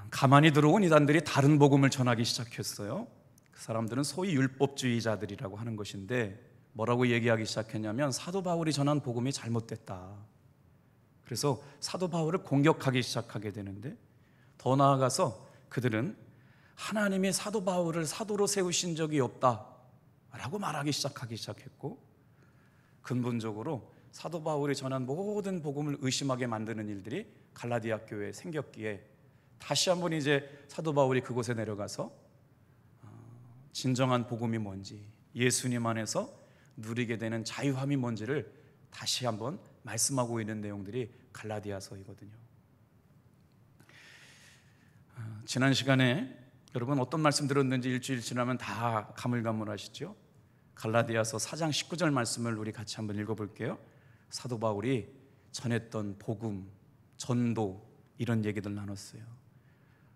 가만히 들어온 이단들이 다른 복음을 전하기 시작했어요. 그 사람들은 소위 율법주의자들이라고 하는 것인데 뭐라고 얘기하기 시작했냐면 사도 바울이 전한 복음이 잘못됐다. 그래서 사도 바울을 공격하기 시작하게 되는데, 더 나아가서 그들은 하나님이 사도 바울을 사도로 세우신 적이 없다라고 말하기 시작했고, 근본적으로 사도 바울이 전한 모든 복음을 의심하게 만드는 일들이 갈라디아 교회에 생겼기에 다시 한번 이제 사도 바울이 그곳에 내려가서 진정한 복음이 뭔지, 예수님 안에서 누리게 되는 자유함이 뭔지를 다시 한번 말씀하고 있는 내용들이 갈라디아서이거든요. 지난 시간에 여러분 어떤 말씀 들었는지 일주일 지나면 다 가물가물하시죠? 갈라디아서 4장 19절 말씀을 우리 같이 한번 읽어볼게요. 사도 바울이 전했던 복음, 전도, 이런 얘기들 나눴어요.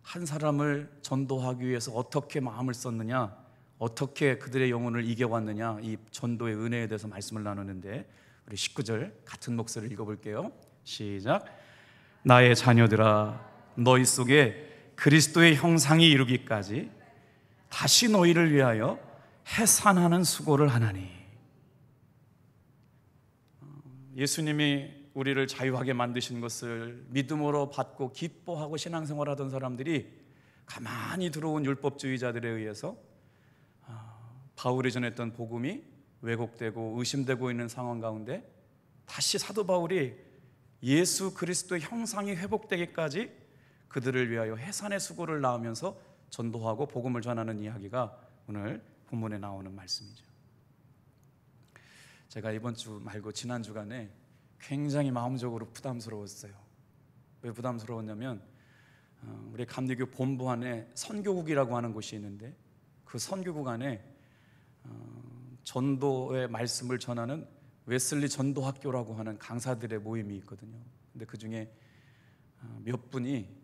한 사람을 전도하기 위해서 어떻게 마음을 썼느냐, 어떻게 그들의 영혼을 이겨왔느냐, 이 전도의 은혜에 대해서 말씀을 나누는데 우리 19절 같은 목소리를 읽어볼게요. 시작. 나의 자녀들아, 너희 속에 그리스도의 형상이 이루기까지 다시 너희를 위하여 해산하는 수고를 하나니. 예수님이 우리를 자유하게 만드신 것을 믿음으로 받고 기뻐하고 신앙생활하던 사람들이 가만히 들어온 율법주의자들에 의해서 바울이 전했던 복음이 왜곡되고 의심되고 있는 상황 가운데 다시 사도 바울이 예수 그리스도의 형상이 회복되기까지 그들을 위하여 해산의 수고를 낳으면서 전도하고 복음을 전하는 이야기가 오늘 본문에 나오는 말씀이죠. 제가 이번 주 말고 지난 주간에 굉장히 마음적으로 부담스러웠어요. 왜 부담스러웠냐면 우리 감리교 본부 안에 선교국이라고 하는 곳이 있는데 그 선교국 안에 전도의 말씀을 전하는 웨슬리 전도학교라고 하는 강사들의 모임이 있거든요. 근데 그 중에 몇 분이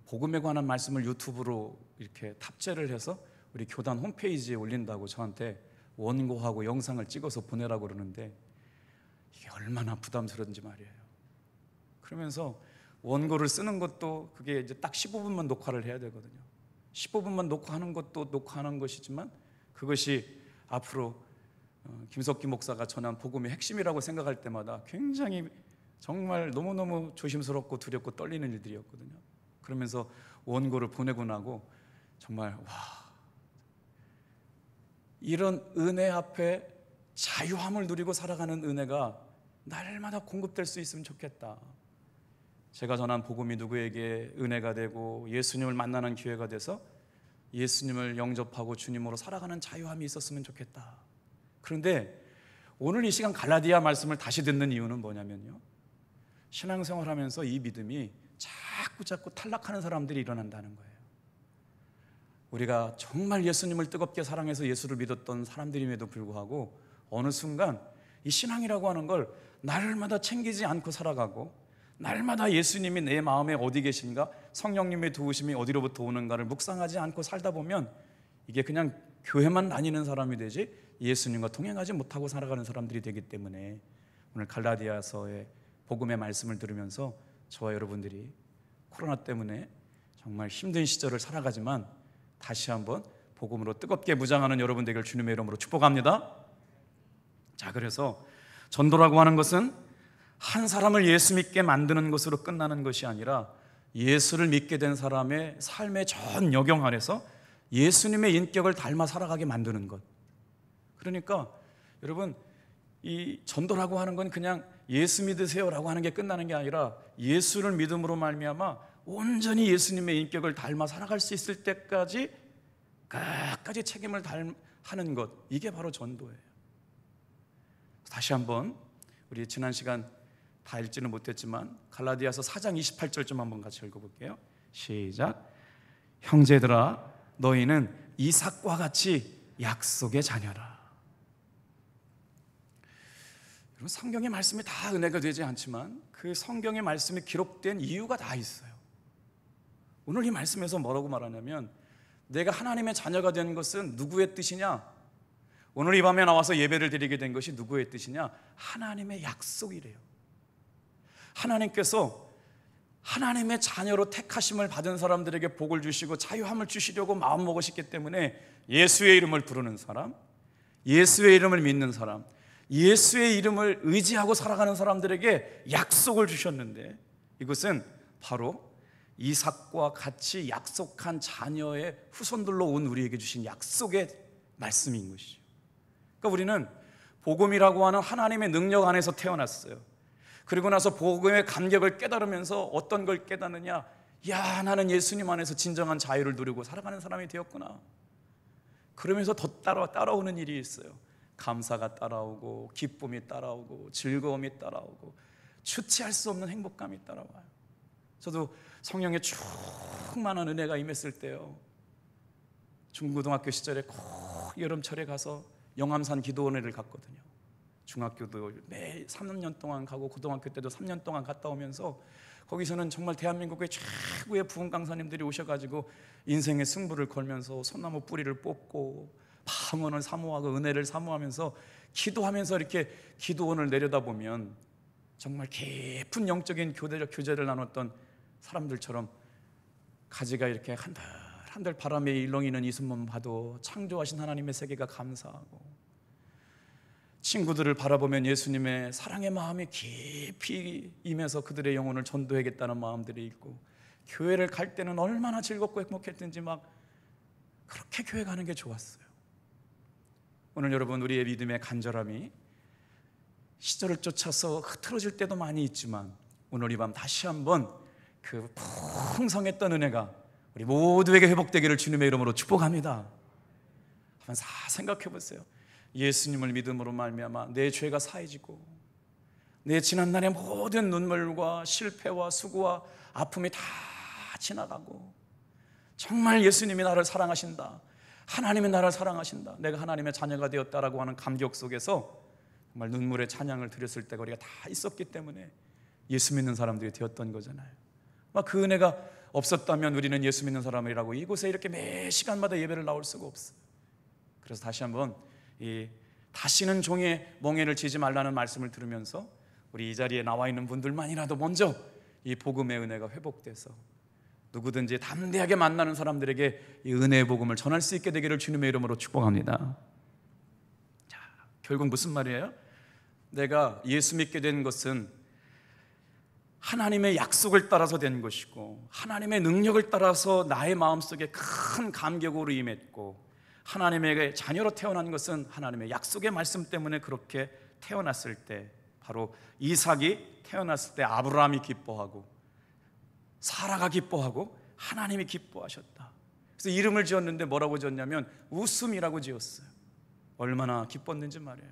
복음에 관한 말씀을 유튜브로 이렇게 탑재를 해서 우리 교단 홈페이지에 올린다고 저한테 원고하고 영상을 찍어서 보내라고 그러는데 이게 얼마나 부담스러운지 말이에요. 그러면서 원고를 쓰는 것도 그게 이제 딱 15분만 녹화를 해야 되거든요. 15분만 녹화하는 것도 녹화하는 것이지만 그것이 앞으로 김석기 목사가 전한 복음의 핵심이라고 생각할 때마다 굉장히 정말 너무너무 조심스럽고 두렵고 떨리는 일들이었거든요. 그러면서 원고를 보내고 나고 정말 와, 이런 은혜 앞에 자유함을 누리고 살아가는 은혜가 날마다 공급될 수 있으면 좋겠다. 제가 전한 복음이 누구에게 은혜가 되고 예수님을 만나는 기회가 돼서 예수님을 영접하고 주님으로 살아가는 자유함이 있었으면 좋겠다. 그런데 오늘 이 시간 갈라디아 말씀을 다시 듣는 이유는 뭐냐면요, 신앙생활하면서 이 믿음이 자꾸 탈락하는 사람들이 일어난다는 거예요. 우리가 정말 예수님을 뜨겁게 사랑해서 예수를 믿었던 사람들임에도 불구하고 어느 순간 이 신앙이라고 하는 걸 날마다 챙기지 않고 살아가고 날마다 예수님이 내 마음에 어디 계신가, 성령님의 도우심이 어디로부터 오는가를 묵상하지 않고 살다 보면 이게 그냥 교회만 다니는 사람이 되지 예수님과 동행하지 못하고 살아가는 사람들이 되기 때문에 오늘 갈라디아서의 복음의 말씀을 들으면서 저와 여러분들이 코로나 때문에 정말 힘든 시절을 살아가지만 다시 한번 복음으로 뜨겁게 무장하는 여러분 되길 주님의 이름으로 축복합니다. 자, 그래서 전도라고 하는 것은 한 사람을 예수 믿게 만드는 것으로 끝나는 것이 아니라 예수를 믿게 된 사람의 삶의 전 여경 안에서 예수님의 인격을 닮아 살아가게 만드는 것. 그러니까 여러분, 이 전도라고 하는 건 그냥 예수 믿으세요라고 하는 게 끝나는 게 아니라 예수를 믿음으로 말미암아 온전히 예수님의 인격을 닮아 살아갈 수 있을 때까지 끝까지 책임을 하는 것, 이게 바로 전도예요. 다시 한번 우리 지난 시간 다 읽지는 못했지만 갈라디아서 4장 28절 좀 한번 같이 읽어볼게요. 시작. 형제들아, 너희는 이삭과 같이 약속의 자녀라. 여러분, 성경의 말씀이 다 은혜가 되지 않지만 그 성경의 말씀이 기록된 이유가 다 있어요. 오늘 이 말씀에서 뭐라고 말하냐면 내가 하나님의 자녀가 된 것은 누구의 뜻이냐? 오늘 이 밤에 나와서 예배를 드리게 된 것이 누구의 뜻이냐? 하나님의 약속이래요. 하나님께서 하나님의 자녀로 택하심을 받은 사람들에게 복을 주시고 자유함을 주시려고 마음먹으셨기 때문에 예수의 이름을 부르는 사람, 예수의 이름을 믿는 사람, 예수의 이름을 의지하고 살아가는 사람들에게 약속을 주셨는데, 이것은 바로 이삭과 같이 약속한 자녀의 후손들로 온 우리에게 주신 약속의 말씀인 것이죠. 그러니까 우리는 복음이라고 하는 하나님의 능력 안에서 태어났어요. 그리고 나서 복음의 감격을 깨달으면서 어떤 걸 깨닫느냐? 야, 나는 예수님 안에서 진정한 자유를 누리고 살아가는 사람이 되었구나. 그러면서 더 따라오는 일이 있어요. 감사가 따라오고, 기쁨이 따라오고, 즐거움이 따라오고, 주체할 수 없는 행복감이 따라와요. 저도 성령의 충만한 은혜가 임했을 때요, 중고등학교 시절에 꼭 여름철에 가서 영암산 기도원회를 갔거든요. 중학교도 매 3년 동안 가고 고등학교 때도 3년 동안 갔다 오면서 거기서는 정말 대한민국의 최고의 부흥 강사님들이 오셔가지고 인생의 승부를 걸면서 소나무 뿌리를 뽑고 방언을 사모하고 은혜를 사모하면서 기도하면서 이렇게 기도원을 내려다보면 정말 깊은 영적인 교제를 나눴던 사람들처럼 가지가 이렇게 한들 바람에 일렁이는 이슬만 봐도 창조하신 하나님의 세계가 감사하고, 친구들을 바라보면 예수님의 사랑의 마음이 깊이 임해서 그들의 영혼을 전도하겠다는 마음들이 있고, 교회를 갈 때는 얼마나 즐겁고 행복했든지 막 그렇게 교회 가는 게 좋았어요. 오늘 여러분, 우리의 믿음의 간절함이 시절을 쫓아서 흐트러질 때도 많이 있지만 오늘 이 밤 다시 한번 그 풍성했던 은혜가 우리 모두에게 회복되기를 주님의 이름으로 축복합니다. 한번 생각해 보세요. 예수님을 믿음으로 말미암아 내 죄가 사해지고, 내 지난날의 모든 눈물과 실패와 수고와 아픔이 다 지나가고, 정말 예수님이 나를 사랑하신다, 하나님이 나를 사랑하신다, 내가 하나님의 자녀가 되었다라고 하는 감격 속에서 정말 눈물의 찬양을 드렸을 때가 우리가 다 있었기 때문에 예수 믿는 사람들이 되었던 거잖아요. 그 은혜가 없었다면 우리는 예수 믿는 사람이라고 이곳에 이렇게 매 시간마다 예배를 나올 수가 없어요. 그래서 다시 한번 다시는 종의 멍에를 지지 말라는 말씀을 들으면서 우리 이 자리에 나와 있는 분들만이라도 먼저 이 복음의 은혜가 회복돼서 누구든지 담대하게 만나는 사람들에게 이 은혜의 복음을 전할 수 있게 되기를 주님의 이름으로 축복합니다. 자, 결국 무슨 말이에요? 내가 예수 믿게 된 것은 하나님의 약속을 따라서 된 것이고, 하나님의 능력을 따라서 나의 마음속에 큰 감격으로 임했고, 하나님의 자녀로 태어난 것은 하나님의 약속의 말씀 때문에 그렇게 태어났을 때, 바로 이삭이 태어났을 때 아브라함이 기뻐하고 사라가 기뻐하고 하나님이 기뻐하셨다. 그래서 이름을 지었는데 뭐라고 지었냐면 웃음이라고 지었어요. 얼마나 기뻤는지 말이에요.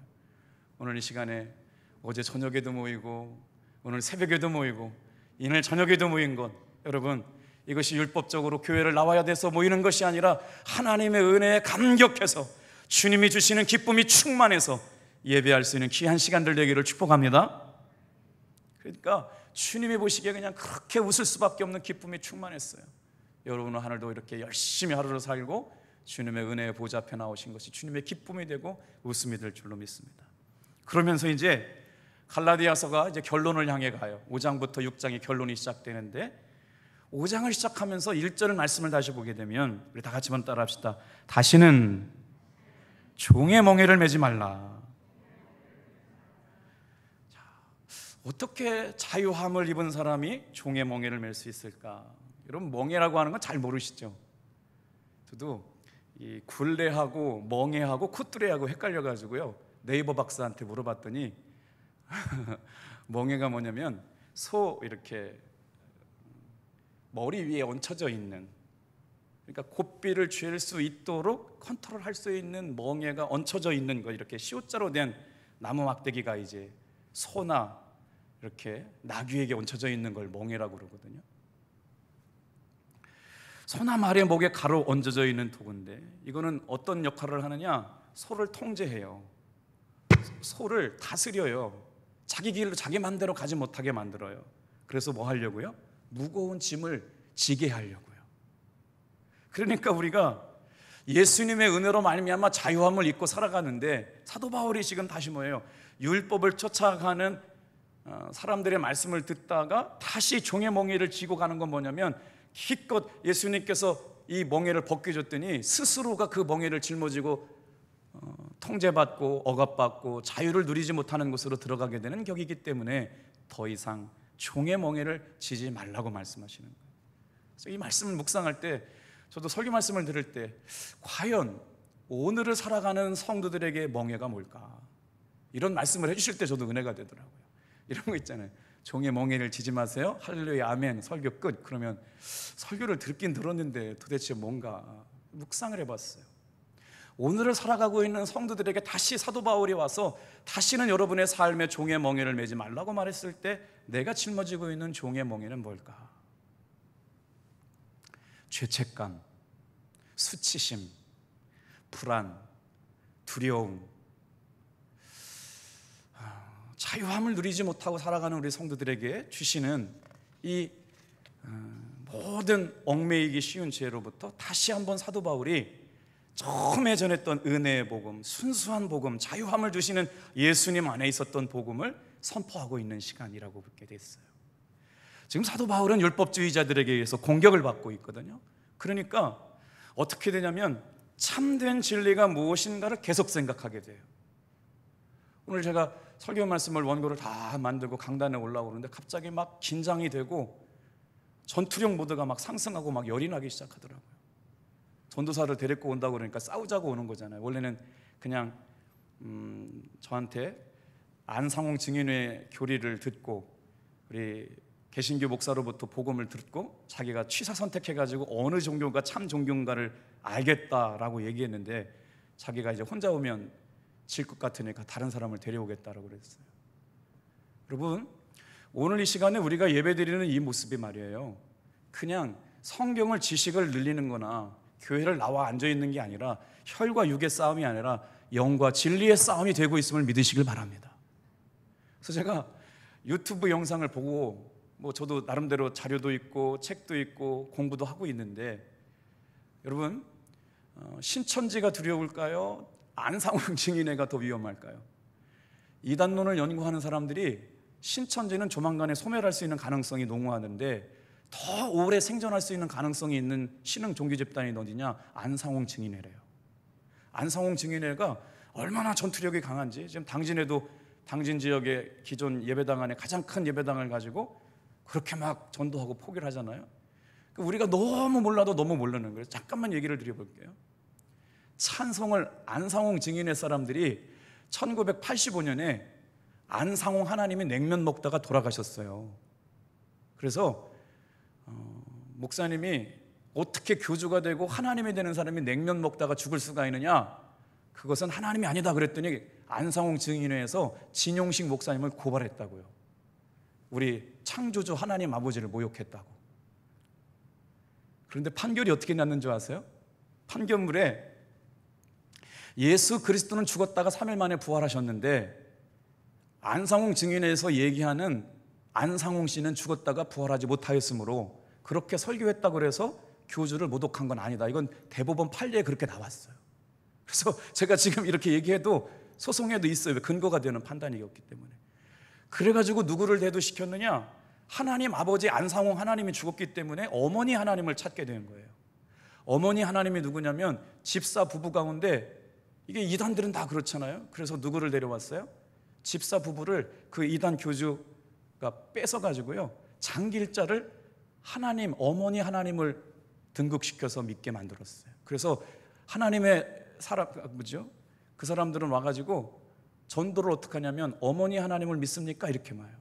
오늘 이 시간에 어제 저녁에도 모이고 오늘 새벽에도 모이고 오늘 저녁에도 모인 것, 여러분, 이것이 율법적으로 교회를 나와야 돼서 모이는 것이 아니라 하나님의 은혜에 감격해서 주님이 주시는 기쁨이 충만해서 예배할 수 있는 귀한 시간들 되기를 축복합니다. 그러니까 주님이 보시기에 그냥 그렇게 웃을 수밖에 없는 기쁨이 충만했어요. 여러분 하늘도 이렇게 열심히 하루를 살고 주님의 은혜의 보좌 앞에 나오신 것이 주님의 기쁨이 되고 웃음이 될 줄로 믿습니다. 그러면서 이제 갈라디아서가 이제 결론을 향해 가요. 5장부터 6장의 결론이 시작되는데, 5장을 시작하면서 1절 말씀을 다시 보게 되면 우리 다 같이 한번 따라 합시다. 다시는 종의 멍에를 매지 말라. 자, 어떻게 자유함을 입은 사람이 종의 멍에를 맬 수 있을까? 여러분, 멍에라고 하는 건 잘 모르시죠? 저도 이 굴레하고 멍에하고 콧뚜레하고 헷갈려가지고요, 네이버 박사한테 물어봤더니 멍에가 뭐냐면 소 이렇게 머리 위에 얹혀져 있는, 그러니까 고삐를 쥘 수 있도록 컨트롤할 수 있는 멍에가 얹혀져 있는 거, 이렇게 시옷자로 된 나무 막대기가 이제 소나 이렇게 나귀에게 얹혀져 있는 걸 멍에라고 그러거든요. 소나 말의 목에 가로 얹어져 있는 도구인데, 이거는 어떤 역할을 하느냐? 소를 통제해요. 소를 다스려요. 자기 길로 자기 맘대로 가지 못하게 만들어요. 그래서 뭐 하려고요? 무거운 짐을 지게 하려고요. 그러니까 우리가 예수님의 은혜로 말미암아 자유함을 입고 살아가는데, 사도 바울이 지금 다시 뭐예요? 율법을 쫓아가는 사람들의 말씀을 듣다가 다시 종의 멍에를 쥐고 가는 건 뭐냐면, 기껏 예수님께서 이 멍에를 벗겨줬더니 스스로가 그 멍에를 짊어지고 통제받고 억압받고 자유를 누리지 못하는 곳으로 들어가게 되는 격이기 때문에 더 이상 종의 멍에를 지지 말라고 말씀하시는 거예요. 그래서 이 말씀을 묵상할 때, 저도 설교 말씀을 들을 때 과연 오늘을 살아가는 성도들에게 멍에가 뭘까, 이런 말씀을 해주실 때 저도 은혜가 되더라고요. 이런 거 있잖아요. 종의 멍에를 지지 마세요, 할렐루야 아멘, 설교 끝. 그러면 설교를 듣긴 들었는데 도대체 뭔가 묵상을 해봤어요. 오늘을 살아가고 있는 성도들에게 다시 사도 바울이 와서 다시는 여러분의 삶에 종의 멍에를 매지 말라고 말했을 때, 내가 짊어지고 있는 종의 멍에는 뭘까? 죄책감, 수치심, 불안, 두려움, 자유함을 누리지 못하고 살아가는 우리 성도들에게 주시는 이 모든 얽매이기 쉬운 죄로부터 다시 한번 사도 바울이 처음에 전했던 은혜의 복음, 순수한 복음, 자유함을 주시는 예수님 안에 있었던 복음을 선포하고 있는 시간이라고 보게 됐어요. 지금 사도 바울은 율법주의자들에게 의해서 공격을 받고 있거든요. 그러니까 어떻게 되냐면 참된 진리가 무엇인가를 계속 생각하게 돼요. 오늘 제가 설교 말씀을 원고를 다 만들고 강단에 올라오는데 갑자기 막 긴장이 되고 전투력 모드가 막 상승하고 막 열이 나기 시작하더라고요. 전도사를 데리고 온다고 그러니까 싸우자고 오는 거잖아요. 원래는 그냥 저한테 안상홍 증인의 교리를 듣고 우리 개신교 목사로부터 복음을 듣고 자기가 취사 선택해가지고 어느 종교가 참 종교인가를 알겠다라고 얘기했는데, 자기가 이제 혼자 오면 질 것 같으니까 다른 사람을 데려오겠다라고 그랬어요. 여러분, 오늘 이 시간에 우리가 예배드리는 이 모습이 말이에요, 그냥 성경을 지식을 늘리는 거나 교회를 나와 앉아있는 게 아니라, 혈과 육의 싸움이 아니라 영과 진리의 싸움이 되고 있음을 믿으시길 바랍니다. 그래서 제가 유튜브 영상을 보고 저도 나름대로 자료도 있고 책도 있고 공부도 하고 있는데, 여러분, 신천지가 두려울까요? 안상홍 증인회가 더 위험할까요? 이단론을 연구하는 사람들이 신천지는 조만간에 소멸할 수 있는 가능성이 농후하는데, 더 오래 생존할 수 있는 가능성이 있는 신흥 종교 집단이 어디냐? 안상홍 증인회래요. 안상홍 증인회가 얼마나 전투력이 강한지, 지금 당진에도 당진 지역의 기존 예배당 안에 가장 큰 예배당을 가지고 그렇게 막 전도하고 포기를 하잖아요. 우리가 너무 몰라도 너무 모르는 거예요. 잠깐만 얘기를 드려볼게요. 찬송을 안상홍 증인회 사람들이 1985년에 안상홍 하나님이 냉면 먹다가 돌아가셨어요. 그래서 목사님이 어떻게 교주가 되고 하나님이 되는 사람이 냉면 먹다가 죽을 수가 있느냐, 그것은 하나님이 아니다 그랬더니 안상홍 증인회에서 진용식 목사님을 고발했다고요. 우리 창조주 하나님 아버지를 모욕했다고. 그런데 판결이 어떻게 났는 줄 아세요? 판결문에 예수 그리스도는 죽었다가 3일 만에 부활하셨는데, 안상홍 증인회에서 얘기하는 안상홍 씨는 죽었다가 부활하지 못하였으므로 그렇게 설교했다고 그래서 교주를 모독한 건 아니다. 이건 대법원 판례에 그렇게 나왔어요. 그래서 제가 지금 이렇게 얘기해도 소송에도 있어요. 근거가 되는 판단이었기 때문에. 그래가지고 누구를 대두시켰느냐? 하나님 아버지 안상홍 하나님이 죽었기 때문에 어머니 하나님을 찾게 된 거예요. 어머니 하나님이 누구냐면 집사 부부 가운데, 이게 이단들은 다 그렇잖아요. 그래서 누구를 데려왔어요? 집사 부부를 그 이단 교주가 뺏어가지고요, 장길자를 하나님, 어머니 하나님을 등극시켜서 믿게 만들었어요. 그래서 하나님의 사람, 그 사람들은 와가지고 전도를 어떻게 하냐면, 어머니 하나님을 믿습니까? 이렇게 말해요.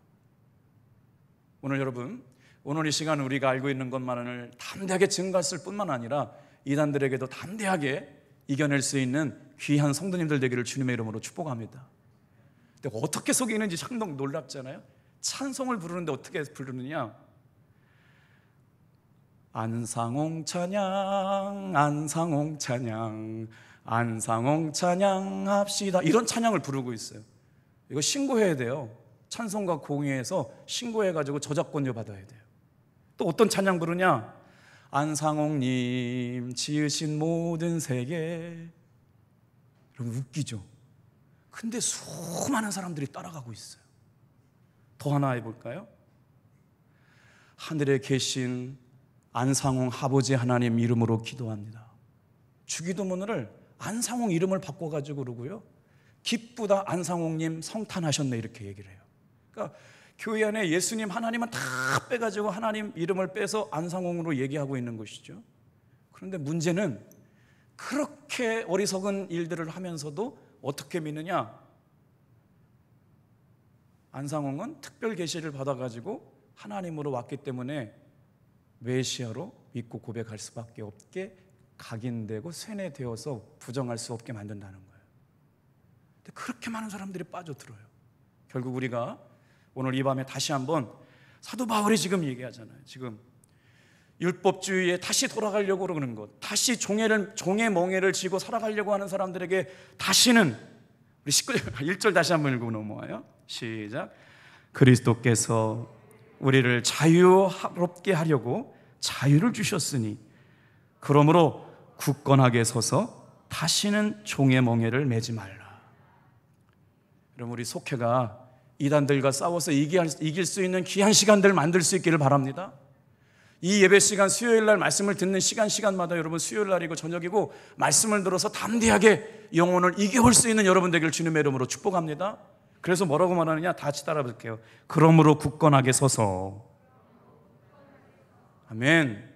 오늘 여러분, 오늘 이 시간 우리가 알고 있는 것만을 담대하게 증거했을 뿐만 아니라 이단들에게도 담대하게 이겨낼 수 있는 귀한 성도님들 되기를 주님의 이름으로 축복합니다. 근데 어떻게 속이는지 참 놀랍잖아요. 찬송을 부르는데 어떻게 부르느냐? 안상홍 찬양, 안상홍 찬양, 안상홍 찬양 합시다, 이런 찬양을 부르고 있어요. 이거 신고해야 돼요. 찬송가 공회에서 신고해가지고 저작권료 받아야 돼요. 또 어떤 찬양 부르냐? 안상홍님 지으신 모든 세계. 여러분 웃기죠? 근데 수많은 사람들이 따라가고 있어요. 더 하나 해볼까요? 하늘에 계신 안상홍 아버지 하나님 이름으로 기도합니다. 주기도문을 안상홍 이름을 바꿔가지고 그러고요, 기쁘다 안상홍님 성탄하셨네 이렇게 얘기를 해요. 그러니까 교회 안에 예수님 하나님은 다 빼가지고 하나님 이름을 빼서 안상홍으로 얘기하고 있는 것이죠. 그런데 문제는 그렇게 어리석은 일들을 하면서도 어떻게 믿느냐? 안상홍은 특별 계시를 받아가지고 하나님으로 왔기 때문에 메시아로 믿고 고백할 수밖에 없게 각인되고 쇠뇌되어서 부정할 수 없게 만든다는 거예요. 근데 그렇게 많은 사람들이 빠져들어요. 결국 우리가 오늘 이 밤에 다시 한번 사도 바울이 지금 얘기하잖아요. 지금 율법주의에 다시 돌아가려고 그러는 것, 다시 종의 멍에를 쥐고 살아가려고 하는 사람들에게 다시는, 우리 1절 다시 한번 읽고 넘어와요. 시작. 그리스도께서 우리를 자유롭게 하려고 자유를 주셨으니 그러므로 굳건하게 서서 다시는 종의 멍에를 매지 말라. 그럼 우리 속회가 이단들과 싸워서 이길 수 있는 귀한 시간들 만들 수 있기를 바랍니다. 이 예배 시간, 수요일 날 말씀을 듣는 시간마다 여러분 수요일 날이고 저녁이고 말씀을 들어서 담대하게 영혼을 이겨올 수 있는 여러분 되기를 주님의 이름으로 축복합니다. 그래서 뭐라고 말하느냐? 다 같이 따라 볼게요. 그러므로 굳건하게 서서. 아멘.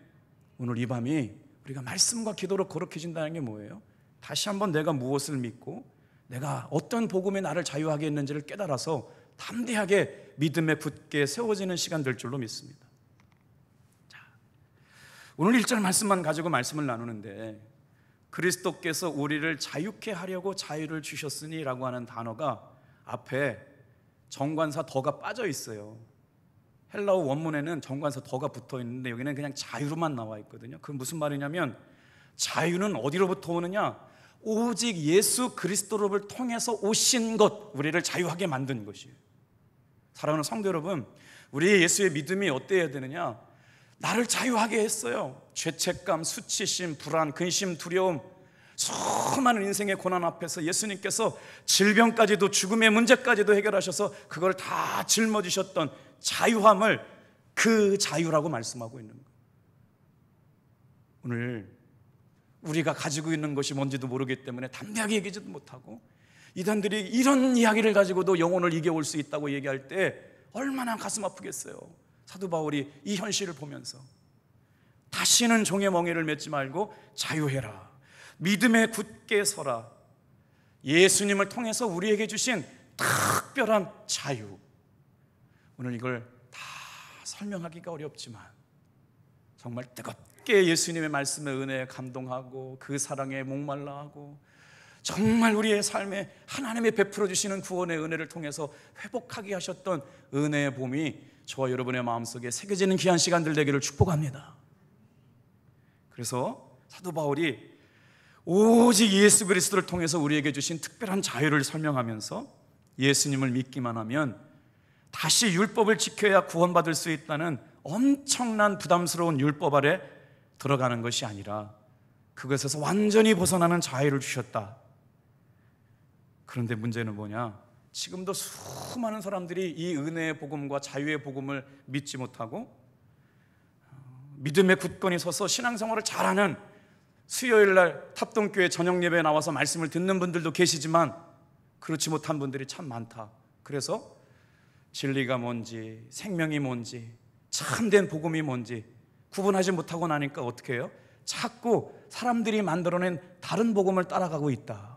오늘 이 밤이 우리가 말씀과 기도로 거룩해진다는 게 뭐예요? 다시 한번 내가 무엇을 믿고 내가 어떤 복음이 나를 자유하게 했는지를 깨달아서 담대하게 믿음에 굳게 세워지는 시간 될 줄로 믿습니다. 자, 오늘 1절 말씀만 가지고 말씀을 나누는데, 그리스도께서 우리를 자유케 하려고 자유를 주셨으니 라고 하는 단어가 앞에 정관사 더가 빠져 있어요. 헬라어 원문에는 정관사 더가 붙어 있는데 여기는 그냥 자유로만 나와 있거든요. 그건 무슨 말이냐면, 자유는 어디로부터 오느냐? 오직 예수 그리스도를 통해서 오신 것, 우리를 자유하게 만든 것이에요. 사랑하는 성도 여러분, 우리의 예수의 믿음이 어때야 되느냐? 나를 자유하게 했어요. 죄책감, 수치심, 불안, 근심, 두려움, 수많은 인생의 고난 앞에서 예수님께서 질병까지도, 죽음의 문제까지도 해결하셔서 그걸 다 짊어지셨던 자유함을 그 자유라고 말씀하고 있는 거예요. 오늘 우리가 가지고 있는 것이 뭔지도 모르기 때문에 담대하게 얘기하지도 못하고, 이단들이 이런 이야기를 가지고도 영혼을 이겨올 수 있다고 얘기할 때 얼마나 가슴 아프겠어요. 사도 바울이 이 현실을 보면서 다시는 종의 멍에를 맺지 말고 자유해라, 믿음에 굳게 서라, 예수님을 통해서 우리에게 주신 특별한 자유. 오늘 이걸 다 설명하기가 어렵지만 정말 뜨겁게 예수님의 말씀의 은혜에 감동하고 그 사랑에 목말라하고, 정말 우리의 삶에 하나님이 베풀어 주시는 구원의 은혜를 통해서 회복하게 하셨던 은혜의 봄이 저와 여러분의 마음속에 새겨지는 귀한 시간들 되기를 축복합니다. 그래서 사도 바울이 오직 예수 그리스도를 통해서 우리에게 주신 특별한 자유를 설명하면서, 예수님을 믿기만 하면 다시 율법을 지켜야 구원받을 수 있다는 엄청난 부담스러운 율법 아래 들어가는 것이 아니라 그것에서 완전히 벗어나는 자유를 주셨다. 그런데 문제는 뭐냐? 지금도 수많은 사람들이 이 은혜의 복음과 자유의 복음을 믿지 못하고 믿음에 굳건히 서서 신앙생활을 잘하는, 수요일날 탑동교회 저녁 예배에 나와서 말씀을 듣는 분들도 계시지만 그렇지 못한 분들이 참 많다. 그래서 진리가 뭔지, 생명이 뭔지, 참된 복음이 뭔지 구분하지 못하고 나니까 어떻게 해요? 자꾸 사람들이 만들어낸 다른 복음을 따라가고 있다.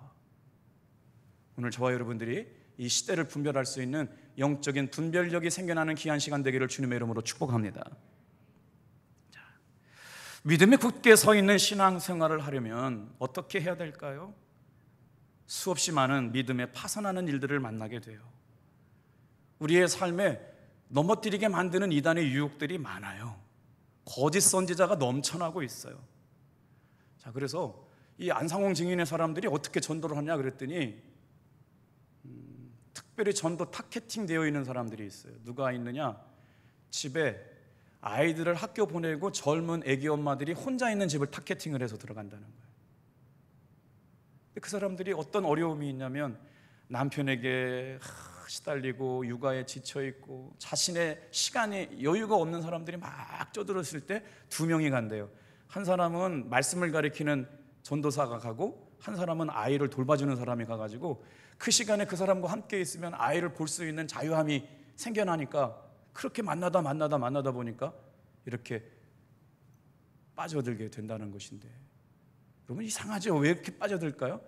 오늘 저와 여러분들이 이 시대를 분별할 수 있는 영적인 분별력이 생겨나는 귀한 시간 되기를 주님의 이름으로 축복합니다. 자, 믿음에 굳게 서 있는 신앙생활을 하려면 어떻게 해야 될까요? 수없이 많은 믿음에 파산하는 일들을 만나게 돼요. 우리의 삶에 넘어뜨리게 만드는 이단의 유혹들이 많아요. 거짓 선지자가 넘쳐나고 있어요. 자, 그래서 이 안상홍 증인의 사람들이 어떻게 전도를 하냐 그랬더니 특별히 전도 타겟팅 되어 있는 사람들이 있어요. 누가 있느냐? 집에 아이들을 학교 보내고 젊은 애기 엄마들이 혼자 있는 집을 타겟팅을 해서 들어간다는 거예요. 그 사람들이 어떤 어려움이 있냐면, 남편에게 시달리고 육아에 지쳐 있고 자신의 시간이 여유가 없는 사람들이 막 쪼들었을 때 두 명이 간대요. 한 사람은 말씀을 가리키는 전도사가 가고 한 사람은 아이를 돌봐주는 사람이 가가지고 그 시간에 그 사람과 함께 있으면 아이를 볼 수 있는 자유함이 생겨나니까 그렇게 만나다 보니까 이렇게 빠져들게 된다는 것인데, 여러분 이상하죠? 왜 이렇게 빠져들까요?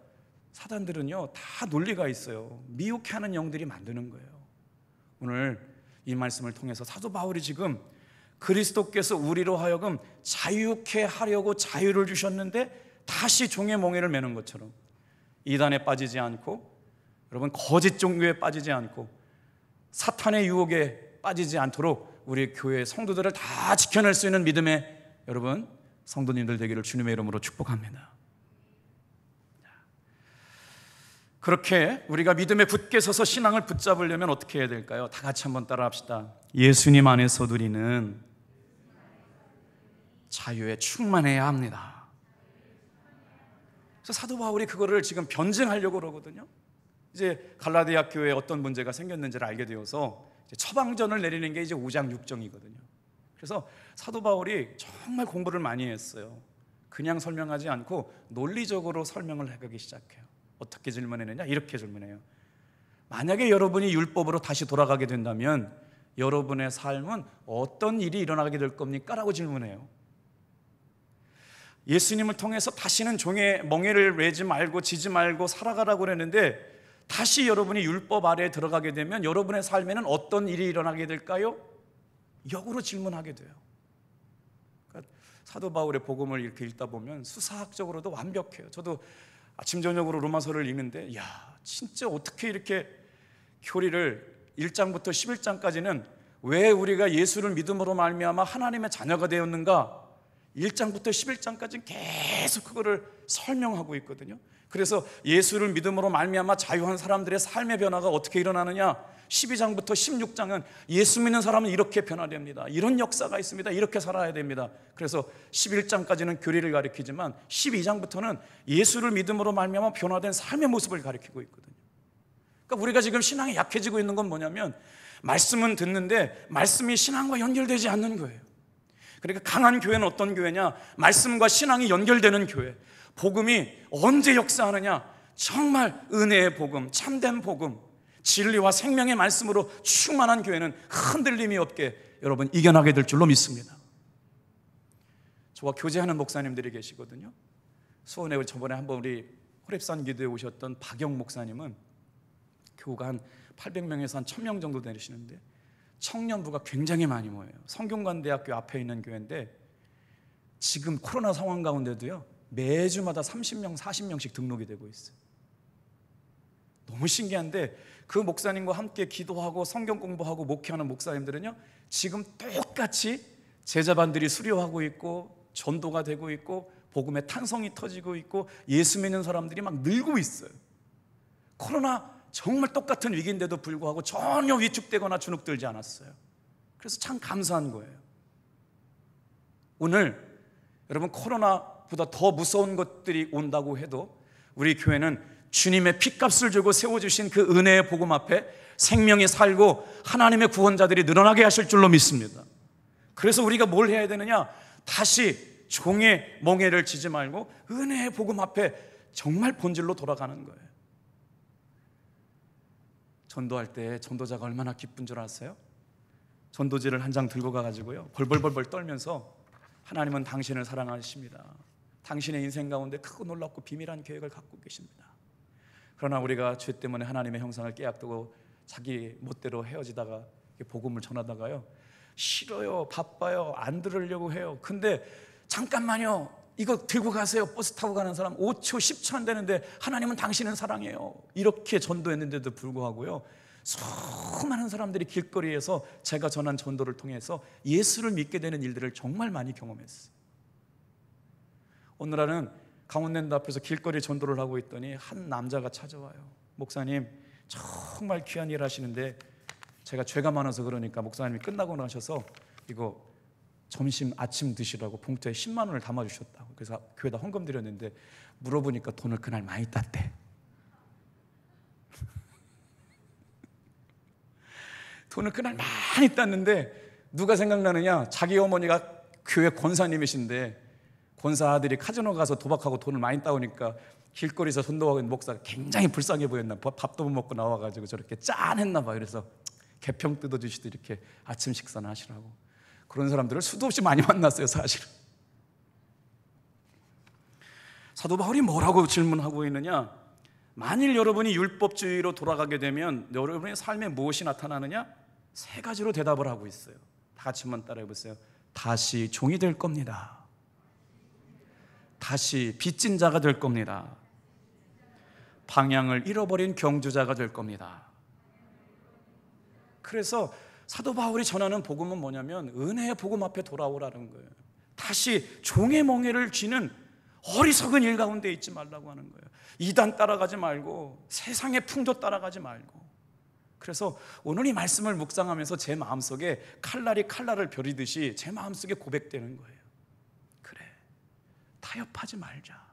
사단들은요 다 논리가 있어요. 미혹해 하는 영들이 만드는 거예요. 오늘 이 말씀을 통해서 사도 바울이 지금 그리스도께서 우리로 하여금 자유케 하려고 자유를 주셨는데 다시 종의 몽해를 매는 것처럼 이단에 빠지지 않고, 여러분 거짓 종교에 빠지지 않고 사탄의 유혹에 빠지지 않도록 우리 교회 성도들을 다 지켜낼 수 있는 믿음의 여러분 성도님들 되기를 주님의 이름으로 축복합니다. 그렇게 우리가 믿음에 굳게 서서 신앙을 붙잡으려면 어떻게 해야 될까요? 다 같이 한번 따라합시다. 예수님 안에서 누리는 자유에 충만해야 합니다. 그래서 사도 바울이 그거를 지금 변증하려고 그러거든요. 이제 갈라디아 교회에 어떤 문제가 생겼는지를 알게 되어서 이제 처방전을 내리는 게 이제 5장 6정이거든요. 그래서 사도 바울이 정말 공부를 많이 했어요. 그냥 설명하지 않고 논리적으로 설명을 해가기 시작해요. 어떻게 질문했느냐? 이렇게 질문해요. 만약에 여러분이 율법으로 다시 돌아가게 된다면 여러분의 삶은 어떤 일이 일어나게 될 겁니까? 라고 질문해요. 예수님을 통해서 다시는 종의 멍에를 매지 말고 지지 말고 살아가라고 그랬는데, 다시 여러분이 율법 아래에 들어가게 되면 여러분의 삶에는 어떤 일이 일어나게 될까요? 역으로 질문하게 돼요. 그러니까 사도 바울의 복음을 이렇게 읽다 보면 수사학적으로도 완벽해요. 저도 아침 저녁으로 로마서를 읽는데 야, 진짜 어떻게 이렇게 교리를 1장부터 11장까지는 왜 우리가 예수를 믿음으로 말미암아 하나님의 자녀가 되었는가 1장부터 11장까지 계속 그거를 설명하고 있거든요. 그래서 예수를 믿음으로 말미암아 자유한 사람들의 삶의 변화가 어떻게 일어나느냐, 12장부터 16장은 예수 믿는 사람은 이렇게 변화됩니다. 이런 역사가 있습니다. 이렇게 살아야 됩니다. 그래서 11장까지는 교리를 가리키지만 12장부터는 예수를 믿음으로 말미암아 변화된 삶의 모습을 가리키고 있거든요. 그러니까 우리가 지금 신앙이 약해지고 있는 건 뭐냐면 말씀은 듣는데 말씀이 신앙과 연결되지 않는 거예요. 그러니까 강한 교회는 어떤 교회냐? 말씀과 신앙이 연결되는 교회. 복음이 언제 역사하느냐? 정말 은혜의 복음, 참된 복음, 진리와 생명의 말씀으로 충만한 교회는 흔들림이 없게 여러분 이겨나게 될 줄로 믿습니다. 저와 교제하는 목사님들이 계시거든요. 수원에 저번에 한번 우리 호랩산 기도에 오셨던 박영 목사님은 교우가 한 800명에서 한 1000명 정도 되시는데 청년부가 굉장히 많이 모여요. 성균관대학교 앞에 있는 교회인데 지금 코로나 상황 가운데도요 매주마다 30명, 40명씩 등록이 되고 있어요. 너무 신기한데 그 목사님과 함께 기도하고 성경 공부하고 목회하는 목사님들은요 지금 똑같이 제자반들이 수료하고 있고 전도가 되고 있고 복음의 탄성이 터지고 있고 예수 믿는 사람들이 막 늘고 있어요. 코로나 정말 똑같은 위기인데도 불구하고 전혀 위축되거나 주눅들지 않았어요. 그래서 참 감사한 거예요. 오늘 여러분 코로나보다 더 무서운 것들이 온다고 해도 우리 교회는 주님의 핏값을 주고 세워주신 그 은혜의 복음 앞에 생명이 살고 하나님의 구원자들이 늘어나게 하실 줄로 믿습니다. 그래서 우리가 뭘 해야 되느냐? 다시 종의 멍에를 지지 말고 은혜의 복음 앞에 정말 본질로 돌아가는 거예요. 전도할 때 전도자가 얼마나 기쁜 줄 아세요? 전도지를 한 장 들고 가가지고요 벌벌벌벌 떨면서 하나님은 당신을 사랑하십니다. 당신의 인생 가운데 크고 놀랍고 비밀한 계획을 갖고 계십니다. 그러나 우리가 죄 때문에 하나님의 형상을 깨악두고 자기 멋대로 헤어지다가 복음을 전하다가요 싫어요, 바빠요, 안 들으려고 해요. 근데 잠깐만요, 이거 들고 가세요. 버스 타고 가는 사람 5초 10초 안 되는데 하나님은 당신은 사랑해요. 이렇게 전도했는데도 불구하고요 수많은 사람들이 길거리에서 제가 전한 전도를 통해서 예수를 믿게 되는 일들을 정말 많이 경험했어요. 오늘날은 강원랜드 앞에서 길거리 전도를 하고 있더니 한 남자가 찾아와요. 목사님 정말 귀한 일 하시는데 제가 죄가 많아서 그러니까 목사님이 끝나고 나셔서 이거 점심 아침 드시라고 봉투에 10만 원을 담아주셨다고. 그래서 교회에다 헌금 드렸는데 물어보니까 돈을 그날 많이 땄대. 돈을 그날 많이 땄는데 누가 생각나느냐? 자기 어머니가 교회 권사님이신데 권사 아들이 카지노 가서 도박하고 돈을 많이 따오니까 길거리에서 손도하고 있는 목사가 굉장히 불쌍해 보였나 봐. 밥도 못 먹고 나와가지고 저렇게 짠했나 봐. 그래서 개평 뜯어주시듯 이렇게 아침 식사나 하시라고. 그런 사람들을 수도 없이 많이 만났어요, 사실은. 사도 바울이 뭐라고 질문하고 있느냐? 만일 여러분이 율법주의로 돌아가게 되면 여러분의 삶에 무엇이 나타나느냐? 세 가지로 대답을 하고 있어요. 다 같이 한번 따라해 보세요. 다시 종이 될 겁니다. 다시 빚진 자가 될 겁니다. 방향을 잃어버린 경주자가 될 겁니다. 그래서 사도 바울이 전하는 복음은 뭐냐면 은혜의 복음 앞에 돌아오라는 거예요. 다시 종의 멍에를 쥐는 어리석은 일 가운데 있지 말라고 하는 거예요. 이단 따라가지 말고 세상의 풍조 따라가지 말고. 그래서 오늘 이 말씀을 묵상하면서 제 마음속에 칼날이 칼날을 벼리듯이 제 마음속에 고백되는 거예요. 그래, 타협하지 말자.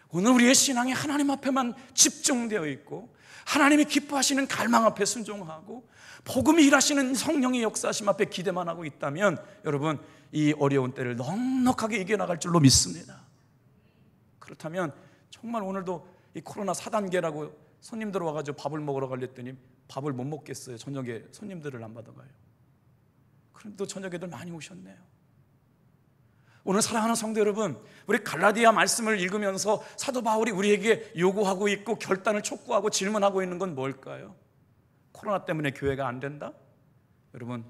오늘 우리의 신앙이 하나님 앞에만 집중되어 있고 하나님이 기뻐하시는 갈망 앞에 순종하고 복음이 일하시는 성령의 역사하심 앞에 기대만 하고 있다면 여러분, 이 어려운 때를 넉넉하게 이겨나갈 줄로 믿습니다. 그렇다면 정말 오늘도 이 코로나 4단계라고 손님들 와가지고 밥을 먹으러 가랬더니 밥을 못 먹겠어요. 저녁에 손님들을 안 받아가요. 그런데 또 저녁에들 많이 오셨네요. 오늘 사랑하는 성도 여러분, 우리 갈라디아 말씀을 읽으면서 사도 바울이 우리에게 요구하고 있고 결단을 촉구하고 질문하고 있는 건 뭘까요? 코로나 때문에 교회가 안 된다? 여러분,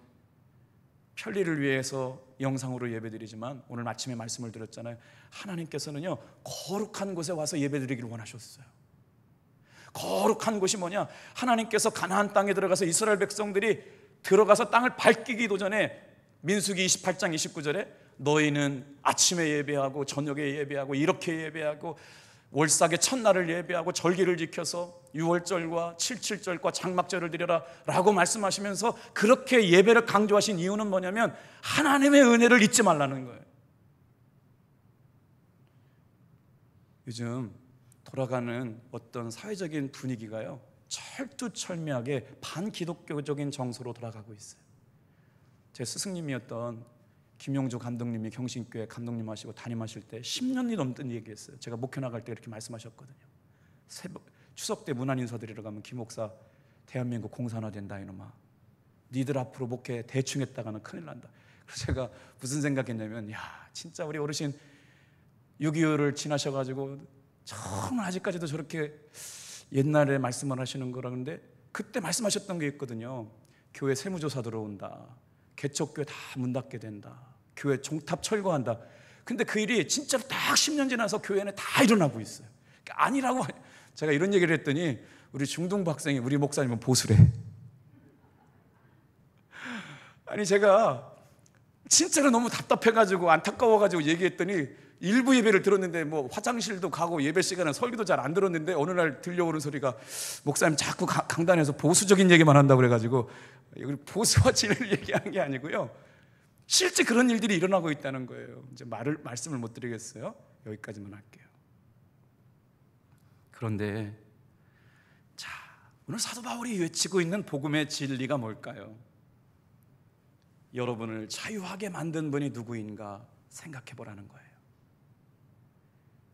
편리를 위해서 영상으로 예배드리지만 오늘 아침에 말씀을 드렸잖아요. 하나님께서는요, 거룩한 곳에 와서 예배드리기를 원하셨어요. 거룩한 곳이 뭐냐? 하나님께서 가나안 땅에 들어가서 이스라엘 백성들이 들어가서 땅을 밟기도 전에 민수기 28장 29절에 너희는 아침에 예배하고 저녁에 예배하고 이렇게 예배하고 월삭의 첫날을 예배하고 절기를 지켜서 유월절과 칠칠절과 장막절을 드려라 라고 말씀하시면서 그렇게 예배를 강조하신 이유는 뭐냐면 하나님의 은혜를 잊지 말라는 거예요. 요즘 돌아가는 어떤 사회적인 분위기가요, 철두철미하게 반기독교적인 정서로 돌아가고 있어요. 제 스승님이었던 김용주 감독님이 경신교회 감독님 하시고 담임하실 때 10년이 넘던 얘기했어요. 제가 목회 나갈 때 이렇게 말씀하셨거든요. 추석 때 문안 인사드리러 가면 김 목사, 대한민국 공산화된다 이놈아. 니들 앞으로 목회 대충 했다가는 큰일 난다. 그래서 제가 무슨 생각했냐면, 야, 진짜 우리 어르신 6.25를 지나셔가지고 정말 아직까지도 저렇게 옛날에 말씀을 하시는 거라는데, 그때 말씀하셨던 게 있거든요. 교회 세무조사 들어온다. 개척교회 다 문 닫게 된다. 교회 종탑 철거한다. 근데 그 일이 진짜로 딱 10년 지나서 교회는 다 일어나고 있어요. 그러니까 아니라고. 제가 이런 얘기를 했더니 우리 중등부 학생이 우리 목사님은 보수래. 아니 제가 진짜로 너무 답답해가지고 안타까워가지고 얘기했더니 일부 예배를 들었는데 뭐 화장실도 가고 예배 시간에 설교도 잘 안 들었는데 어느 날 들려오는 소리가 목사님 자꾸 강단에서 보수적인 얘기만 한다고 그래가지고, 보수와 진리를 얘기한 게 아니고요, 실제 그런 일들이 일어나고 있다는 거예요. 이제 말씀을 못 드리겠어요. 여기까지만 할게요. 그런데 자, 오늘 사도 바울이 외치고 있는 복음의 진리가 뭘까요? 여러분을 자유하게 만든 분이 누구인가 생각해 보라는 거예요.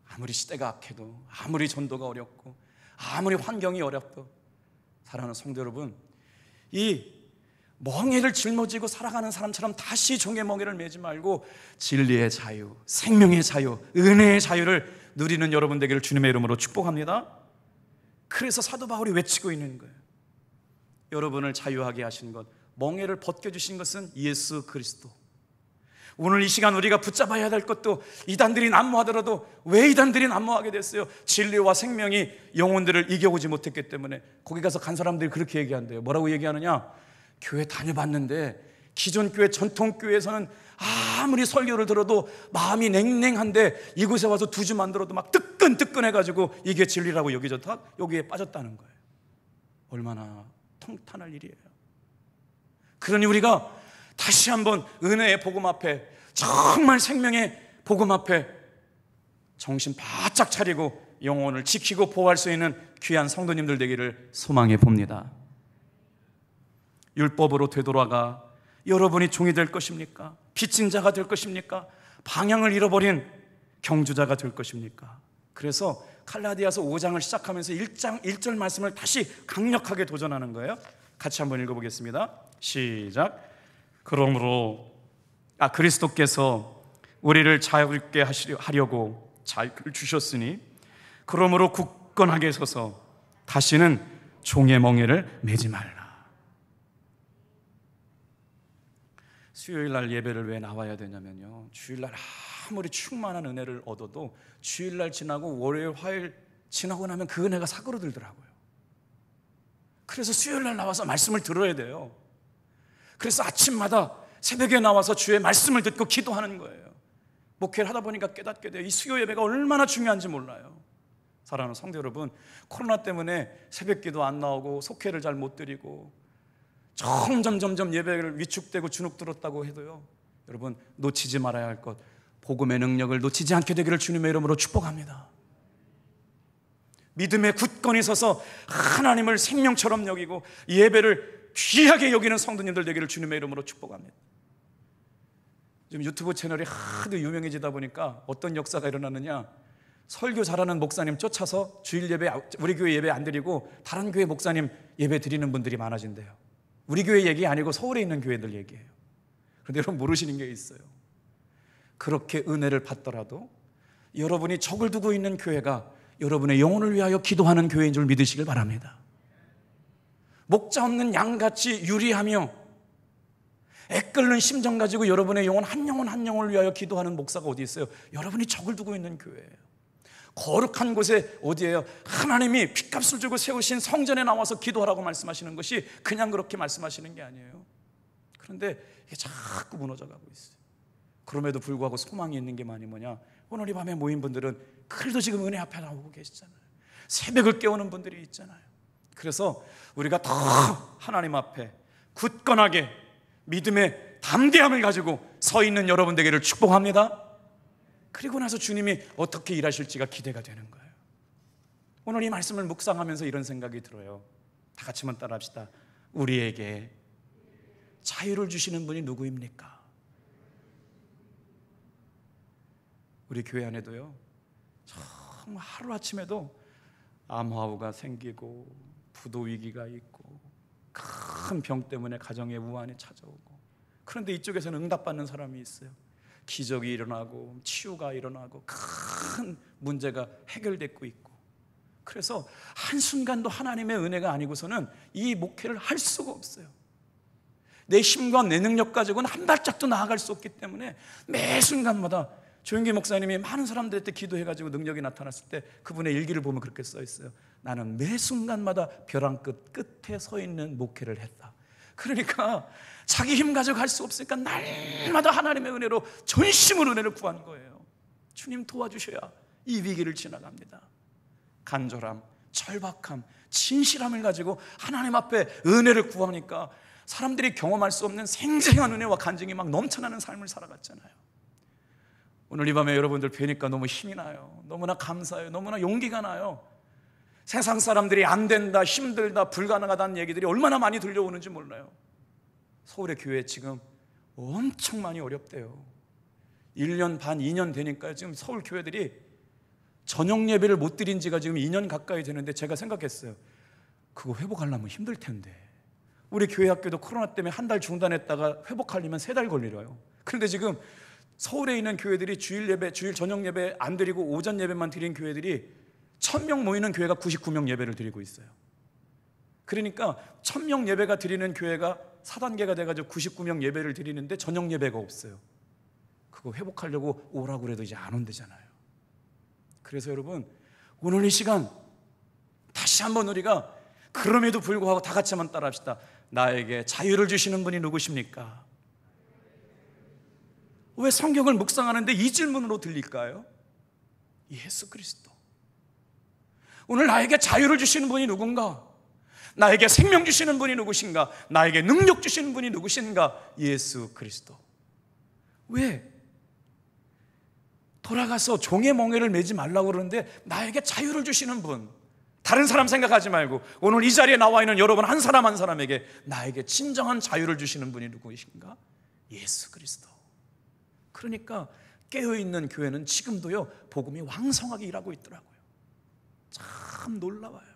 아무리 시대가 악해도, 아무리 전도가 어렵고, 아무리 환경이 어렵도, 사랑하는 성도 여러분, 이 멍에를 짊어지고 살아가는 사람처럼 다시 종의 멍에를 매지 말고 진리의 자유, 생명의 자유, 은혜의 자유를 누리는 여러분 되기를 주님의 이름으로 축복합니다. 그래서 사도 바울이 외치고 있는 거예요. 여러분을 자유하게 하신 것, 멍에를 벗겨주신 것은 예수 그리스도. 오늘 이 시간 우리가 붙잡아야 될 것도, 이단들이 난무하더라도 왜 이단들이 난무하게 됐어요? 진리와 생명이 영혼들을 이겨오지 못했기 때문에. 거기 가서 간 사람들이 그렇게 얘기한대요. 뭐라고 얘기하느냐? 교회 다녀봤는데 기존 교회, 전통 교회에서는 아무리 설교를 들어도 마음이 냉랭한데 이곳에 와서 2주만 들어도 막 뜨끈뜨끈해가지고 이게 진리라고 여기졌다? 여기에 빠졌다는 거예요. 얼마나 통탄할 일이에요. 그러니 우리가 다시 한번 은혜의 복음 앞에, 정말 생명의 복음 앞에 정신 바짝 차리고 영혼을 지키고 보호할 수 있는 귀한 성도님들 되기를 소망해 봅니다. 율법으로 되돌아가 여러분이 종이 될 것입니까? 빚진 자가 될 것입니까? 방향을 잃어버린 경주자가 될 것입니까? 그래서 갈라디아서 5장을 시작하면서 1절 말씀을 다시 강력하게 도전하는 거예요. 같이 한번 읽어보겠습니다. 시작. 그러므로 그리스도께서 우리를 자유롭게 하려고 자유를 주셨으니 그러므로 굳건하게 서서 다시는 종의 멍에를 매지 말라. 수요일 날 예배를 왜 나와야 되냐면요, 주일날 아무리 충만한 은혜를 얻어도 주일날 지나고 월요일 화요일 지나고 나면 그 은혜가 사그러들더라고요. 그래서 수요일 날 나와서 말씀을 들어야 돼요. 그래서 아침마다 새벽에 나와서 주의 말씀을 듣고 기도하는 거예요. 목회를 하다 보니까 깨닫게 돼요. 이 수요 예배가 얼마나 중요한지 몰라요. 사랑하는 성도 여러분, 코로나 때문에 새벽 기도 안 나오고 속회를 잘 못 드리고 점점 예배를 위축되고 주눅 들었다고 해도요, 여러분 놓치지 말아야 할 것, 복음의 능력을 놓치지 않게 되기를 주님의 이름으로 축복합니다. 믿음에 굳건히 서서 하나님을 생명처럼 여기고 예배를 귀하게 여기는 성도님들 되기를 주님의 이름으로 축복합니다. 지금 유튜브 채널이 하도 유명해지다 보니까 어떤 역사가 일어났느냐, 설교 잘하는 목사님 쫓아서 주일 예배, 우리 교회 예배 안 드리고 다른 교회 목사님 예배 드리는 분들이 많아진대요. 우리 교회 얘기 아니고 서울에 있는 교회들 얘기예요. 그런데 여러분 모르시는 게 있어요. 그렇게 은혜를 받더라도 여러분이 적을 두고 있는 교회가 여러분의 영혼을 위하여 기도하는 교회인 줄 믿으시길 바랍니다. 목자 없는 양같이 유리하며 애끓는 심정 가지고 여러분의 영혼 한 영혼을 위하여 기도하는 목사가 어디 있어요? 여러분이 적을 두고 있는 교회예요. 거룩한 곳에 어디예요? 하나님이 핏값을 주고 세우신 성전에 나와서 기도하라고 말씀하시는 것이 그냥 그렇게 말씀하시는 게 아니에요. 그런데 이게 자꾸 무너져가고 있어요. 그럼에도 불구하고 소망이 있는 게 뭐냐, 오늘 이 밤에 모인 분들은 그래도 지금 은혜 앞에 나오고 계시잖아요. 새벽을 깨우는 분들이 있잖아요. 그래서 우리가 더 하나님 앞에 굳건하게 믿음의 담대함을 가지고 서 있는 여러분 되기를 축복합니다. 그리고 나서 주님이 어떻게 일하실지가 기대가 되는 거예요. 오늘 이 말씀을 묵상하면서 이런 생각이 들어요. 다 같이 한번 따라합시다. 우리에게 자유를 주시는 분이 누구입니까? 우리 교회 안에도요, 정말 하루아침에도 암화우가 생기고 부도 위기가 있고 큰 병 때문에 가정에 우환이 찾아오고, 그런데 이쪽에서는 응답받는 사람이 있어요. 기적이 일어나고 치유가 일어나고 큰 문제가 해결되고 있고, 그래서 한순간도 하나님의 은혜가 아니고서는 이 목회를 할 수가 없어요. 내 힘과 내 능력 가지고는 한 발짝도 나아갈 수 없기 때문에 매 순간마다 조영기 목사님이 많은 사람들한테 기도해가지고 능력이 나타났을 때 그분의 일기를 보면 그렇게 써 있어요. 나는 매 순간마다 벼랑 끝에 서 있는 목회를 했다. 그러니까 자기 힘 가지고 할 수 없으니까 날마다 하나님의 은혜로 전심으로 은혜를 구한 거예요. 주님 도와주셔야 이 위기를 지나갑니다. 간절함, 절박함, 진실함을 가지고 하나님 앞에 은혜를 구하니까 사람들이 경험할 수 없는 생생한 은혜와 간증이 막 넘쳐나는 삶을 살아갔잖아요. 오늘 이 밤에 여러분들 뵈니까 너무 힘이 나요. 너무나 감사해요. 너무나 용기가 나요. 세상 사람들이 안 된다, 힘들다, 불가능하다는 얘기들이 얼마나 많이 들려오는지 몰라요. 서울의 교회 지금 엄청 많이 어렵대요. 1년 반, 2년 되니까 지금 서울 교회들이 저녁 예배를 못 드린 지가 지금 2년 가까이 되는데, 제가 생각했어요. 그거 회복하려면 힘들 텐데. 우리 교회 학교도 코로나 때문에 한 달 중단했다가 회복하려면 3달 걸리래요. 그런데 지금 서울에 있는 교회들이 주일 예배, 주일 저녁 예배 안 드리고 오전 예배만 드린 교회들이 1000명 모이는 교회가 99명 예배를 드리고 있어요. 그러니까 1000명 예배가 드리는 교회가 4단계가 돼가지고 99명 예배를 드리는데 저녁 예배가 없어요. 그거 회복하려고 오라고 그래도 이제 안 온대잖아요. 그래서 여러분, 오늘 이 시간 다시 한번 우리가 그럼에도 불구하고 다 같이 한번 따라합시다. 나에게 자유를 주시는 분이 누구십니까? 왜 성경을 묵상하는데 이 질문으로 들릴까요? 예수 그리스도. 오늘 나에게 자유를 주시는 분이 누군가? 나에게 생명 주시는 분이 누구신가? 나에게 능력 주시는 분이 누구신가? 예수 그리스도. 왜? 돌아가서 종의 멍에를 매지 말라고 그러는데 나에게 자유를 주시는 분, 다른 사람 생각하지 말고 오늘 이 자리에 나와 있는 여러분 한 사람 한 사람에게 나에게 진정한 자유를 주시는 분이 누구이신가? 예수 그리스도. 그러니까 깨어있는 교회는 지금도요 복음이 왕성하게 일하고 있더라고요. 참 놀라워요.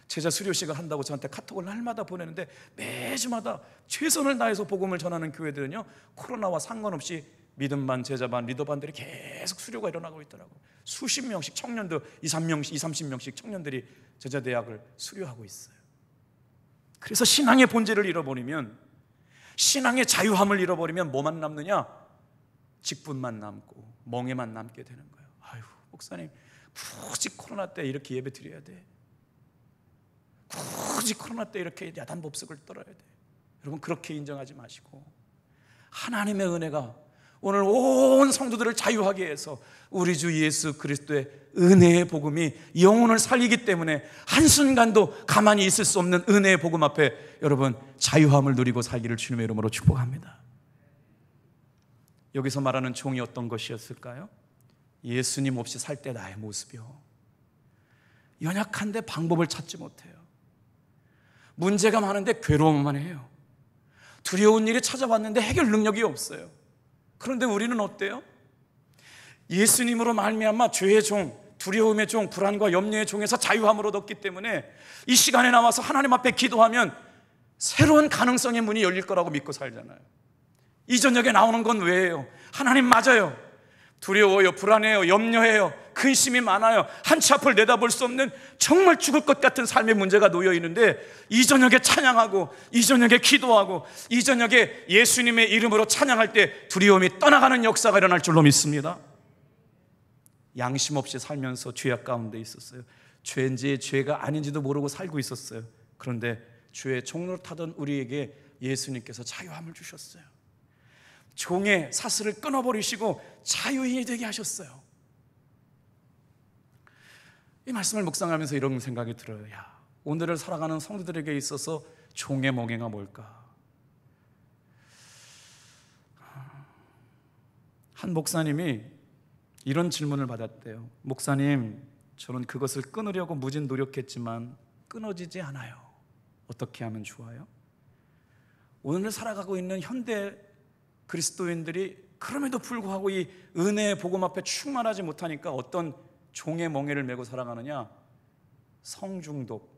제자 수료식을 한다고 저한테 카톡을 날마다 보내는데 매주마다 최선을 다해서 복음을 전하는 교회들은요 코로나와 상관없이 믿음 반, 제자 반, 리더 반들이 계속 수료가 일어나고 있더라고요. 수십 명씩 청년들, 30명씩 청년들이 제자대학을 수료하고 있어요. 그래서 신앙의 본질을 잃어버리면, 신앙의 자유함을 잃어버리면 뭐만 남느냐? 직분만 남고 멍에만 남게 되는 거예요. 아유, 목사님 굳이 코로나 때 이렇게 예배 드려야 돼? 굳이 코로나 때 이렇게 야단 법석을 떨어야 돼? 여러분 그렇게 인정하지 마시고 하나님의 은혜가 오늘 온 성도들을 자유하게 해서 우리 주 예수 그리스도의 은혜의 복음이 영혼을 살리기 때문에 한순간도 가만히 있을 수 없는 은혜의 복음 앞에 여러분 자유함을 누리고 살기를 주님의 이름으로 축복합니다. 여기서 말하는 종이 어떤 것이었을까요? 예수님 없이 살 때 나의 모습이요, 연약한데 방법을 찾지 못해요. 문제가 많은데 괴로움만 해요. 두려운 일이 찾아왔는데 해결 능력이 없어요. 그런데 우리는 어때요? 예수님으로 말미암아 죄의 종, 두려움의 종, 불안과 염려의 종에서 자유함을 얻었기 때문에 이 시간에 나와서 하나님 앞에 기도하면 새로운 가능성의 문이 열릴 거라고 믿고 살잖아요. 이 저녁에 나오는 건 왜예요? 하나님 맞아요. 두려워요, 불안해요, 염려해요, 근심이 많아요. 한치 앞을 내다볼 수 없는 정말 죽을 것 같은 삶의 문제가 놓여 있는데 이 저녁에 찬양하고 이 저녁에 기도하고 이 저녁에 예수님의 이름으로 찬양할 때 두려움이 떠나가는 역사가 일어날 줄로 믿습니다. 양심 없이 살면서 죄악 가운데 있었어요. 죄인지 죄가 아닌지도 모르고 살고 있었어요. 그런데 죄의 종로 타던 우리에게 예수님께서 자유함을 주셨어요. 종의 사슬을 끊어버리시고 자유인이 되게 하셨어요. 이 말씀을 묵상하면서 이런 생각이 들어요. 야, 오늘을 살아가는 성도들에게 있어서 종의 멍에가 뭘까? 한 목사님이 이런 질문을 받았대요. 목사님, 저는 그것을 끊으려고 무진 노력했지만 끊어지지 않아요. 어떻게 하면 좋아요? 오늘 살아가고 있는 현대 그리스도인들이 그럼에도 불구하고 이 은혜의 복음 앞에 충만하지 못하니까 어떤 종의 멍에를 메고 살아가느냐? 성중독,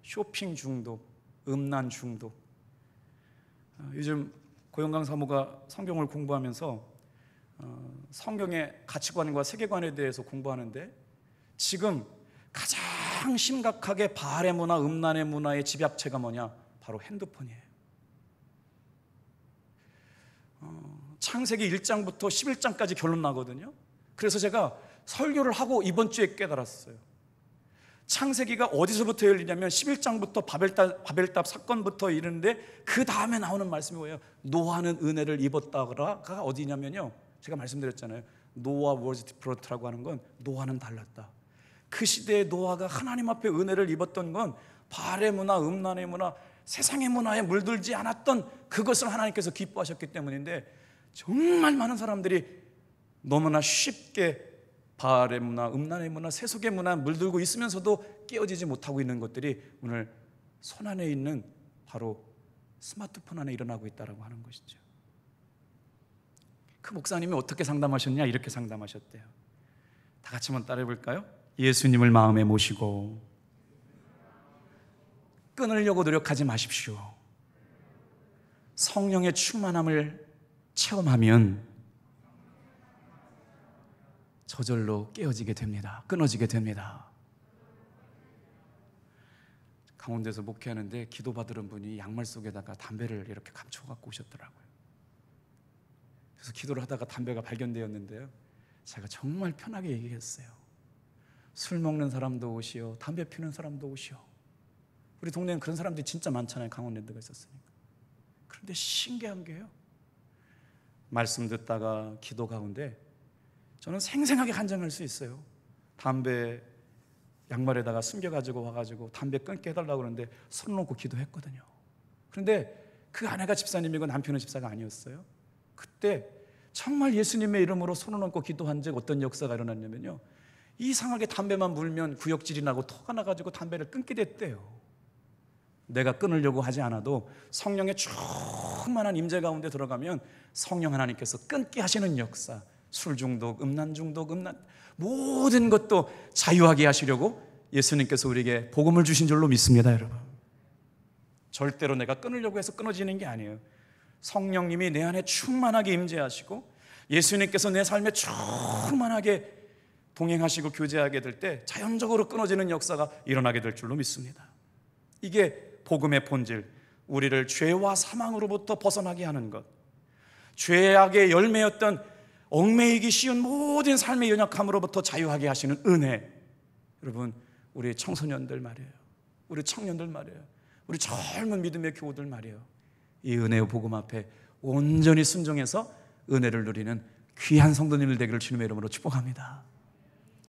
쇼핑 중독, 음란 중독. 요즘 고영강 사모가 성경을 공부하면서 성경의 가치관과 세계관에 대해서 공부하는데 지금 가장 심각하게 바알의 문화, 음란의 문화의 집약체가 뭐냐? 바로 핸드폰이에요. 창세기 1장부터 11장까지 결론 나거든요. 그래서 제가 설교를 하고 이번 주에 깨달았어요. 창세기가 어디서부터 열리냐면 11장부터 바벨탑 사건부터 이르는데 그 다음에 나오는 말씀이 뭐예요? 노아는 은혜를 입었다가 어디냐면요, 제가 말씀드렸잖아요. 노아 was different라고 하는 건 노아는 달랐다. 그 시대에 노아가 하나님 앞에 은혜를 입었던 건 바알의 문화, 음란의 문화, 세상의 문화에 물들지 않았던 그것을 하나님께서 기뻐하셨기 때문인데 정말 많은 사람들이 너무나 쉽게 바알의 문화, 음란의 문화, 세속의 문화에 물들고 있으면서도 깨어지지 못하고 있는 것들이 오늘 손안에 있는 바로 스마트폰 안에 일어나고 있다고 하는 것이죠. 그 목사님이 어떻게 상담하셨냐? 이렇게 상담하셨대요. 다 같이 한번 따라해 볼까요? 예수님을 마음에 모시고 끊으려고 노력하지 마십시오. 성령의 충만함을 체험하면 저절로 깨어지게 됩니다. 끊어지게 됩니다. 강원도에서 목회하는데 기도받으는 분이 양말 속에다가 담배를 이렇게 감춰갖고 오셨더라고요. 그래서 기도를 하다가 담배가 발견되었는데요, 제가 정말 편하게 얘기했어요. 술 먹는 사람도 오시오, 담배 피우는 사람도 오시오. 우리 동네는 그런 사람들이 진짜 많잖아요. 강원랜드가 있었으니까. 그런데 신기한 게요, 말씀 듣다가 기도 가운데 저는 생생하게 간증할 수 있어요. 담배 양말에다가 숨겨가지고 와가지고 담배 끊게 해달라고 그러는데 손 놓고 기도했거든요. 그런데 그 아내가 집사님이고 남편은 집사가 아니었어요. 그때 정말 예수님의 이름으로 손을 얹고 기도한 적 어떤 역사가 일어났냐면요, 이상하게 담배만 물면 구역질이 나고 토가 나가지고 담배를 끊게 됐대요. 내가 끊으려고 하지 않아도 성령의 충만한 임재 가운데 들어가면 성령 하나님께서 끊게 하시는 역사, 술 중독, 음란 중독, 모든 것도 자유하게 하시려고 예수님께서 우리에게 복음을 주신 줄로 믿습니다. 여러분, 절대로 내가 끊으려고 해서 끊어지는 게 아니에요. 성령님이 내 안에 충만하게 임재하시고 예수님께서 내 삶에 충만하게 동행하시고 교제하게 될 때 자연적으로 끊어지는 역사가 일어나게 될 줄로 믿습니다. 이게 복음의 본질, 우리를 죄와 사망으로부터 벗어나게 하는 것, 죄악의 열매였던 얽매이기 쉬운 모든 삶의 연약함으로부터 자유하게 하시는 은혜. 여러분, 우리 청소년들 말이에요, 우리 청년들 말이에요, 우리 젊은 믿음의 교우들 말이에요, 이 은혜의 복음 앞에 온전히 순종해서 은혜를 누리는 귀한 성도님들 되기를 주님의 이름으로 축복합니다.